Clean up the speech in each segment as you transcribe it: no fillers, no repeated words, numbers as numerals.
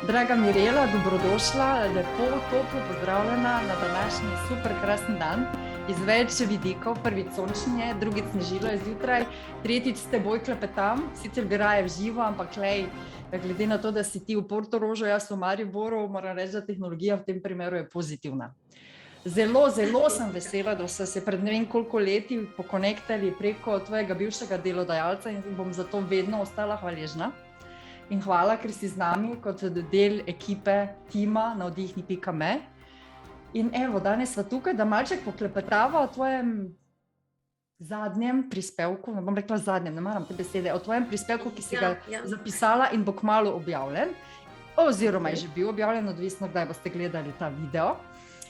Draga Mirela, dobrodošla, lepo, toplo pozdravljena na današnji super krasen dan. Iz več vidikov, prvič sončnje, drugič snežilo je zjutraj, tretjič s teboj klepetam, sicer bi raje v živo, ampak lej, glede na to, da si ti v Portorožu, jaz v Mariboru, moram reči, da tehnologija v tem primeru je pozitivna. Zelo sem vesela, da so se pred ne vem koliko leti pokonektali preko tvojega bivšega delodajalca in bom zato vedno ostala hvaležna. In hvala, ker si z nami kot del ekipe tima navdihni.me. In evo, danes sva tukaj, da malček poklepetava o tvojem zadnjem prispevku, ne bom rekla zadnjem, ne maram te besede, o tvojem prispevku, ki si ga zapisala in bo kmalu objavljen, oziroma je že bil objavljen, odvisno kdaj boste gledali ta video.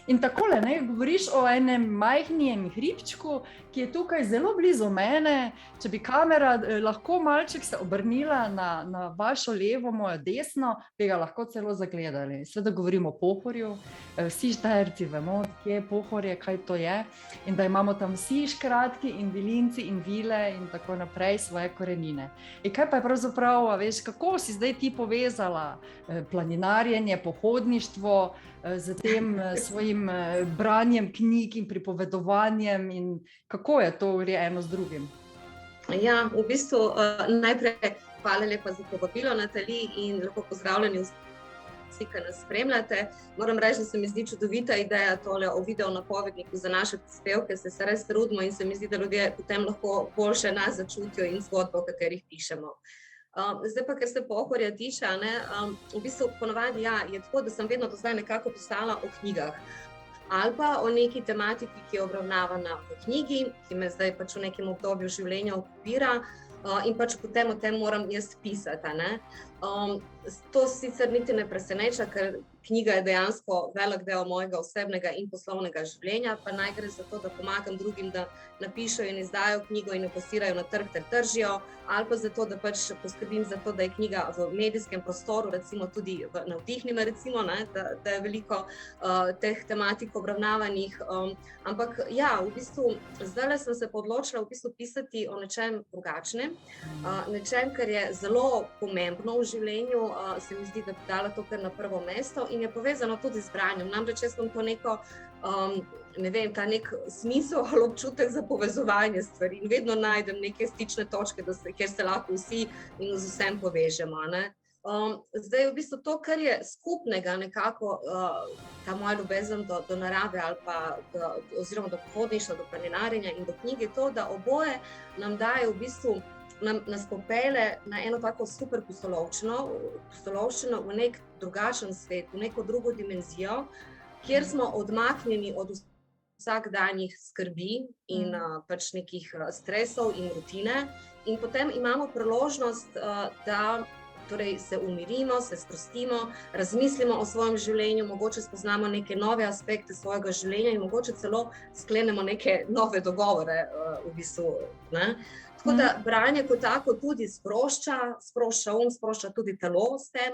In takole, ne, govoriš o enem majhnem hribčku, ki je tukaj zelo blizu mene. Če bi kamera lahko malček se obrnila na vašo levo, mojo desno, bi ga lahko celo zagledali. Seveda govorimo o Pohorju, vsi Štajerci vemo, kje je Pohorje, kaj to je, in da imamo tam vsi škratki in vilinci in vile in tako naprej svoje korenine. In kaj pa je pravzaprav, veš, kako si zdaj ti povezala planinarjenje, pohodništvo z tem svojim branjem knjig in pripovedovanjem in kako je to gre eno z drugim? Ja, v bistvu najprej hvala lepa za povabilo, Natali, in lepo pozdravljeni vsi, ki nas spremljate. Moram reči, da se mi zdi čudovita ideja tole o video napovedniku za naše prispevke, se res trudimo in se mi zdi, da ljudje potem lahko boljše nas začutijo in zgodbo, o katerih pišemo. Zdaj pa, ker se Pohorja tiče, v bistvu ponovadi je tako, da sem vedno do zdaj nekako pisala o knjigah ali pa o neki tematiki, ki je obravnavana v knjigi, ki me zdaj pač v nekem obdobju življenja okupira in pač potem o tem moram jaz pisati. To sicer niti ne preseneča, ker knjiga je dejansko velik del mojega osebnega in poslovnega življenja, pa naj gre za to, da pomagam drugim, da napišejo in izdajo knjigo in jo plasirajo na trg ter tržijo, ali pa zato, da pač poskrbim za to, da je knjiga v medijskem prostoru, recimo tudi v Navdihnima, recimo, da je veliko teh tematik obravnavanih. Ampak ja, v bistvu zdajle sem se odločila v bistvu pisati o nečem drugačnem, nečem, kar je zelo pomembno v življenju, se mi zdi, da bi dala to kar na prvo mesto in je povezano tudi z branjem. Namreč jaz imam to neko, ta nek smisel ali občutek za povezovanje stvari in vedno najdem neke stične točke, kjer se lahko vsi in z vsem povežemo. Zdaj v bistvu to, kar je skupnega nekako, ta moja ljubezen do narave ali pa oziroma do pohodništva, do planinarjenja in do knjige, to, da oboje nam daje v bistvu nas popele na eno tako super pustolovščino v nek drugačen svet, v neko drugo dimenzijo, kjer smo odmaknjeni od vsakdanjih skrbi in pač nekih stresov in rutine in potem imamo priložnost, da torej se umirimo, se sprostimo, razmislimo o svojem življenju, mogoče spoznamo neke nove aspekte svojega življenja in mogoče celo sklenemo neke nove dogovore v bistvu, ne? Tako da branje kot tako tudi sprošča sprošča tudi telo s tem,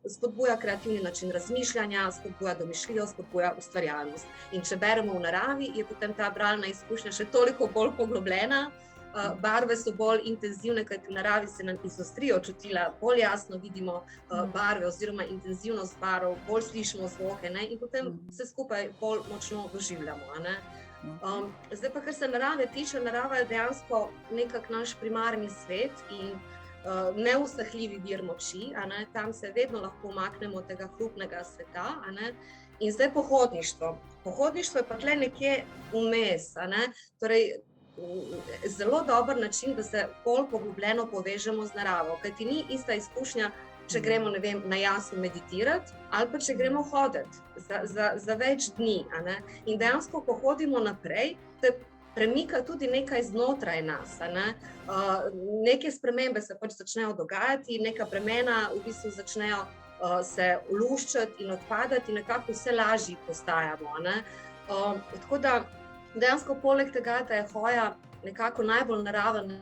spodbuja kreativni način razmišljanja, spodbuja domišljijo, spodbuja ustvarjalnost. In če beremo v naravi, je potem ta bralna izkušnja še toliko bolj poglobljena, barve so bolj intenzivne, kajti v naravi se nam izostrijo čutila, bolj jasno vidimo barve oziroma intenzivnost barv, bolj slišimo zvoke, in potem vse skupaj bolj močno doživljamo. Zdaj pa, kar se narave tiče, narava je dejansko nekak naš primarni svet in neusahljivi vir moči, tam se vedno lahko umaknemo od tega hrupnega sveta, in zdaj pohodništvo. Pohodništvo je pa tle nekje vmes, torej zelo dober način, da se bolj poglobljeno povežemo z naravo, kajti ni ista izkušnja, če gremo, na jasu meditirati ali pa če gremo hoditi za več dni. In dejansko, ko hodimo naprej, se premika tudi nekaj znotraj nas. Neke spremembe se pač začnejo dogajati, neka bremena v bistvu začnejo se luščati in odpadati in nekako vse lažji postajamo. Tako da dejansko poleg tega, da je hoja nekako najbolj naraven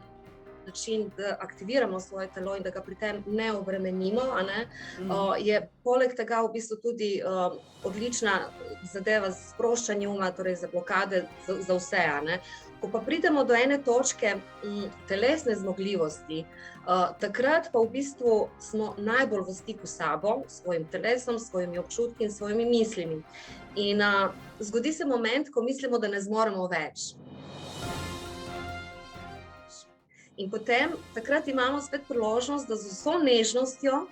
način, da aktiviramo svoje telo in da ga pri tem ne obremenimo, je poleg tega v bistvu tudi odlična zadeva za sproščanje uma, torej za blokade, za vse. Ko pa pridemo do ene točke telesne zmogljivosti, takrat pa v bistvu smo najbolj v stiku s sabo, s svojim telesom, s svojimi občutki in svojimi mislimi. In zgodi se moment, ko mislimo, da ne zmoremo več. In potem takrat imamo spet priložnost, da z vso nežnostjo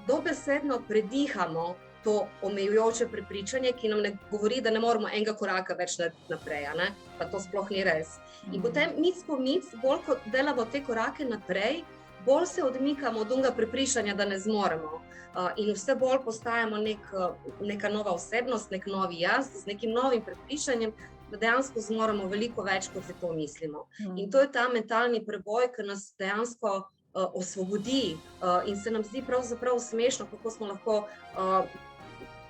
dobesedno predihamo to omejujoče prepričanje, ki nam ne govori, da ne moremo enega koraka več naprej, ne? Pa to sploh ni res. In potem mic po mic, bolj kot delamo te korake naprej, bolj se odmikamo od onega prepričanja, da ne zmoremo. In vse bolj postajamo neka nova osebnost, nek novi jaz, z nekim novim prepričanjem, da dejansko zmoremo veliko več, kot si to mislimo. In to je ta mentalni preboj, ki nas dejansko osvobodi in se nam zdi pravzaprav smešno, kako smo lahko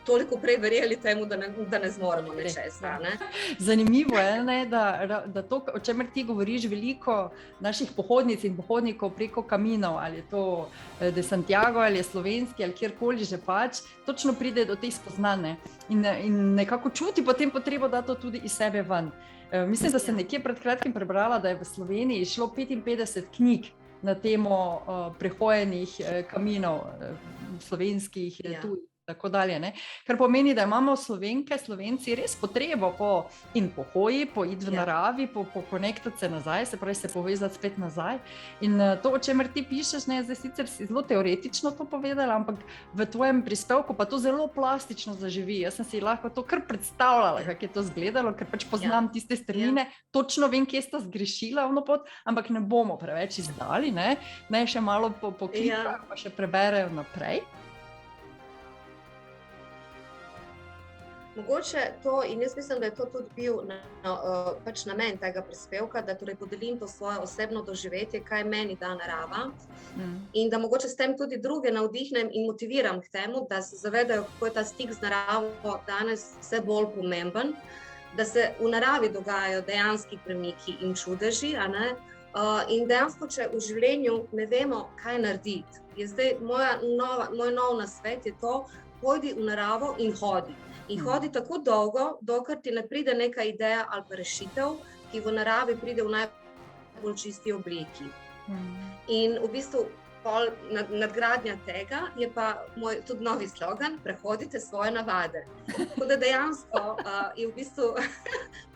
toliko prej verjeli temu, da ne zmoremo nečesa. Ne? Zanimivo je, ne, da to, o čemer ti govoriš, veliko naših pohodnic in pohodnikov preko kaminov, ali je to de Santiago, ali je slovenski, ali kjerkoli že pač, točno pride do teh spoznane in nekako čuti potem potrebo, da to tudi iz sebe ven. Mislim, da sem nekje pred kratkim prebrala, da je v Sloveniji šlo 55 knjig na temo prehojenih kaminov slovenskih, tujih. Tako dalje, ne? Kar pomeni, da imamo Slovenci res potrebo po hoji, po iti v naravi, po konektati se nazaj, se pravi se povezati spet nazaj. In to, o čemer ti pišeš, ne, zdaj sicer si zelo teoretično to povedala, ampak v tvojem prispevku pa to zelo plastično zaživi. Jaz sem si lahko to kar predstavljala, kako je to izgledalo, ker pač poznam tiste strmine, točno vem, kje sta zgrešila ono pot, ampak ne bomo preveč izdali, ne? Naj še malo poklikajo, pa še preberejo naprej. Mogoče to, in jaz mislim, da je to tudi bil pač namen tega prispevka, da torej podelim to svoje osebno doživetje, kaj meni da narava in da mogoče s tem tudi druge navdihnem in motiviram k temu, da se zavedajo, kako je ta stik z naravo danes vse bolj pomemben, da se v naravi dogajajo dejanski premiki in čudeži, a ne? In dejansko, če v življenju ne vemo, kaj narediti, je zdaj moj nov nasvet je to, pojdi v naravo in hodi. In hodi tako dolgo, dokler ti ne pride neka ideja ali pa rešitev, ki v naravi pride v najbolj čisti obliki. In v bistvu nadgradnja tega je pa moj tudi novi slogan, prehodite svoje navade. Tako da dejansko je v bistvu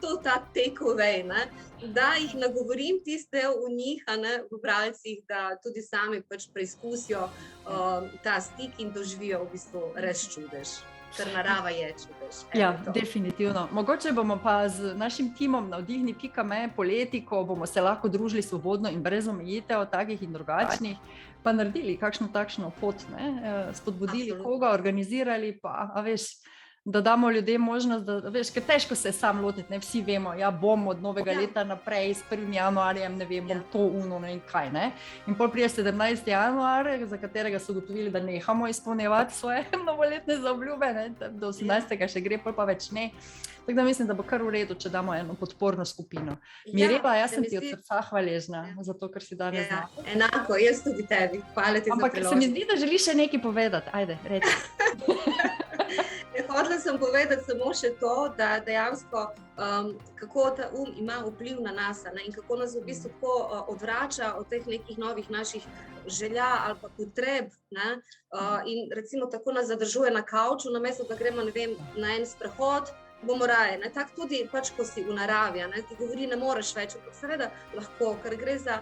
to ta takeaway, ne? Da jih nagovorim tiste v njih, v bralcih, da tudi sami pač preizkusijo ta stik in doživijo v bistvu res čudež. Ker narava je čudež. Ja, definitivno. Mogoče bomo pa z našim timom Navdihni.me poleti, ko bomo se lahko družili svobodno in brez omejitev, takih in drugačnih, pa naredili kakšno takšno pot, ne? Spodbudili koga, organizirali pa, a veš, da damo ljudem možnost, da veš, ker težko se sam lotiti, ne, vsi vemo, ja, bom od novega leta naprej, s 1. januarjem, ne vem, bom to ne in kaj, ne. In pol prije 17. januar, za katerega so ugotovili, da nehamo izpolnjevati svoje novoletne zaobljube, ne, do 18. še gre, pol pa več ne. Tako da mislim, da bo kar v redu, če damo eno podporno skupino. Mirela, jaz sem ti od srca hvaležna za to, kar si danes znala. Enako, jaz tudi tebi. Hvala ti za priložnost. Ampak se mi zdi, da želiš še nekaj povedati. Ajde, reči. Hotela sem povedati samo še to, da dejansko kako ta ima vpliv na nas, ne, in kako nas v bistvu tako odvrača od teh nekih novih naših želja ali pa potreb, ne, in recimo tako nas zadržuje na kavču, namesto da gremo, ne vem, na en sprehod, bomo raje. Tako tudi, pač, ko si v naravi, ne, ti govori, ne moreš več, ampak seveda lahko, ker gre za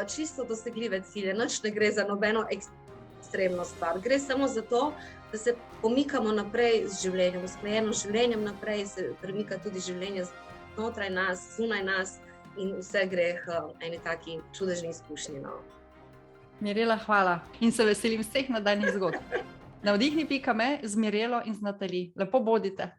čisto dosegljive cilje, nič ne gre za nobeno ekstremno stvar. Gre samo za to, da se pomikamo naprej z življenjem, usklajeno z življenjem naprej, se premika tudi življenje znotraj nas, zunaj nas in vse gre eni taki čudežni izkušnji. No. Mirela, hvala in se veselim vseh nadaljnjih zgodb. Navdihni.me z Mirelo in z Natali. Lepo bodite.